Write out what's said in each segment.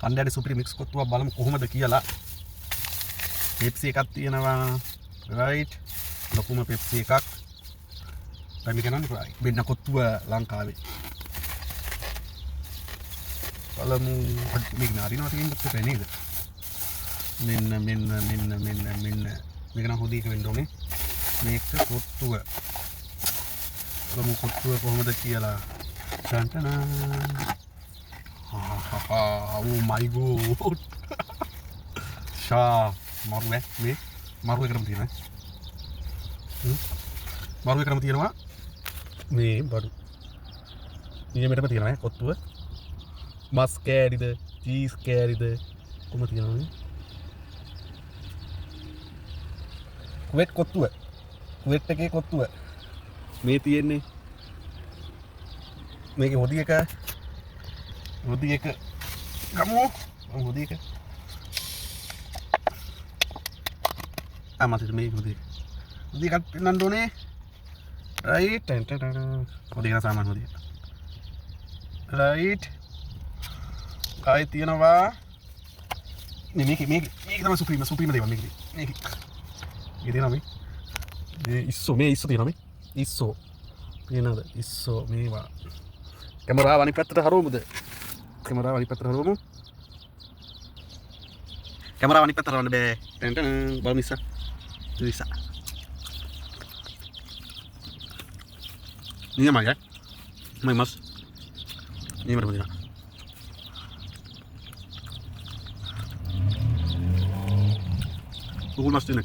කණ්ඩායමේ සුපිරි මික්ස් කොත්තුවක් බලමු කොහොමද කියලා. පෙප්සි එකක් තියෙනවා. රයිට්. ලොකුම පෙප්සි එකක්. දැන් මේක නම් වෙන්න කොත්තුව ලංකාවේ. බලමු මේක නාරිනවා තියෙන කොත්තුව නේද? මෙන්න මේක නම් හොදි එක වෙන්න ඕනේ. මේක කොත්තුව. බලමු කොත්තුව කොහොමද කියලා. ටන්ටන. Oh my god. ෂා මරු මේ මරු එකටම තියෙනවා. මරු එකටම තියෙනවා. මේ බඩු. නියමෙටම තියෙනවා කොත්තුව. මස් කෑරිද, චීස් කෑරිද කොහොම තියෙනවනේ. කුවෙට් කොත්තුව. කුවෙට් එකේ කොත්තුව. මේ තියෙන්නේ. මේකේ හොදි එක. හොදි එක. ගමු. හොදි එක. මට මේ හොදි. හොදි එකක් පෙන්නන්න ඕනේ. රයිට්. හොදි එක සාමාන්‍ය හොදි. රයිට්. ආයි තියෙනවා. මේක තමයි සුප්‍රීම දේවල් මේක. මේක තියෙනවා මේ. මේ ඉස්සෝ තියෙනවා මේ. ඉස්සෝ. තියෙනවද? ඉස්සෝ මේවා. කැමරාව අනිත් පැත්තට හරවමුද? කැමරාව අනිත් පැත්තට හරවමු. කැමරාව අනිත් පැත්තට හරවන්න බෑ. බලමු ඉස්සා. නියමයි ඈ. මම මස්. නියමයි මදිනා. Google Maps tiene.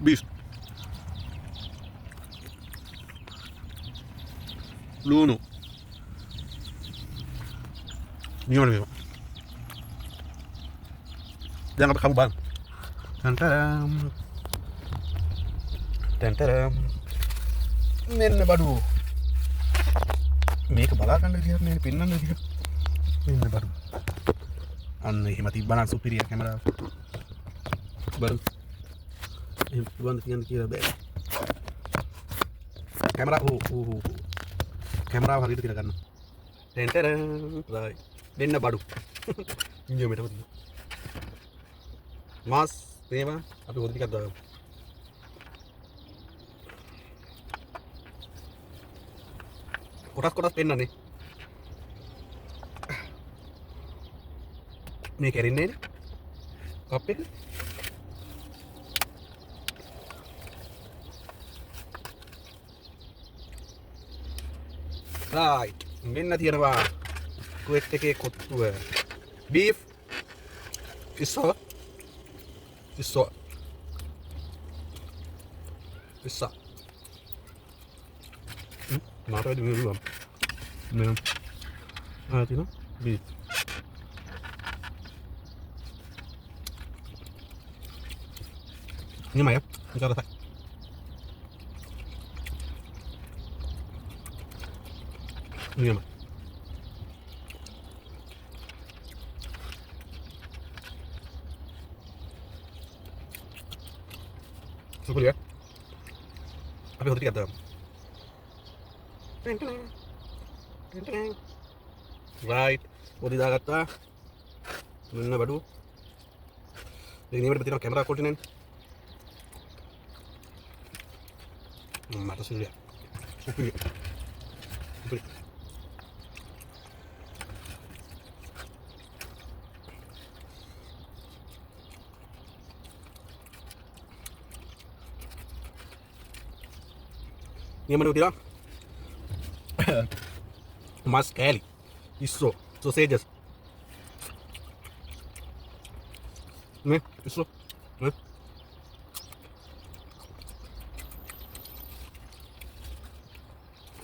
Beef. Luno. Gimana nih, Pak? Jangan sampai kamu bang. Tenteram. Ini baru. Ini kebalakan dia, ini pinnan dia. Ini baru. අන්න එහෙම තිබ්බනම් සුපිරිය කැමරාව. බලන්න. එහෙම පුළුවන් කියන්න කියලා බෑ. කැමරාව හරියට තියලා ගන්න. ටෙන්ටරන්. රයිට්. දෙන්න බඩු. ඉන්දියාව මෙතන තියෙනවා. මාස් තේම අපි හොද ටිකක් දාගමු. කොටස් පෙන්නන්නේ. මේ කැරින්නේ කප් එක. රයිට්. මෙන්න තියෙනවා කුවෙට් එකේ කොත්තුව. බීෆ් ඉස්සෝ මාතවද මේ වුණා. නේ. තියෙනවා beef. Ini mah ya, ini cara saya. Ini mah. Coba lihat. Tapi hati kata. Right. Boleh dah kata. Mana baru? Ini berarti kamera koordinat. Mata sih lihat. Supir. Ini mana udah? Mas Kelly. Isso. Sausages. Nih, isso. Nih.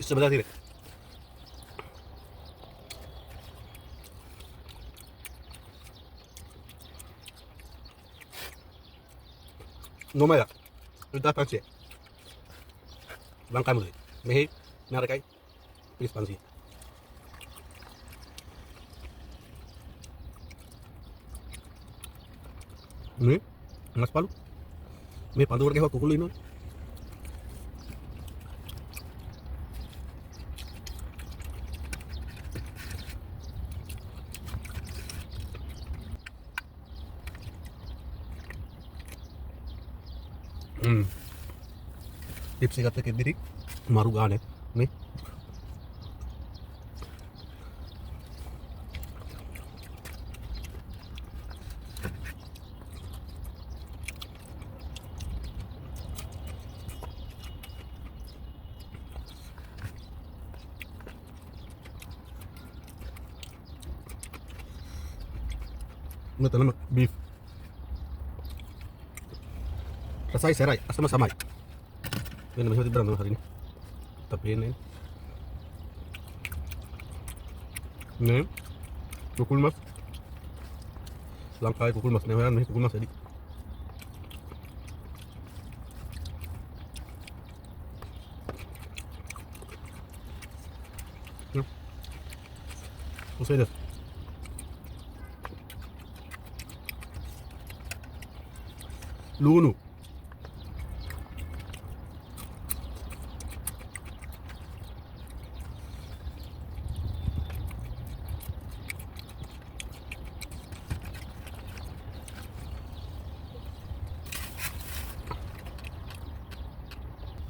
Sebelah sini. Nomor ya, sudah panci. Bang kamu deh, mehi, narik ay, please panci. Nih, mas palu, me pandu orangnya aku kulino. Tips එකත් එක්ක ඉදිරි මරු ගානේ නේ මෙතනම beef රසයි සරයි අසම සමයි වෙන මෙහෙම තිබ්බනම් හරිනේ තපේන්නේ නේ කුකුල් මස් ලංකාවේ කුකුල් මස් නෙවෙයි මේ කුකුල් මස් ඇදි උසෙද ලුණු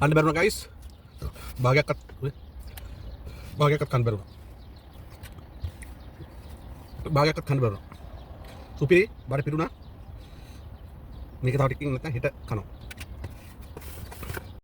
අන්න බැරුණා ගයිස් භාගයක්වත් කන්න බැරුණා භාගයක්වත් කන්න බැරුණා සුපිරි බඩ පිරුණා මේක තව ටිකකින් නැත්නම් හෙට කනවා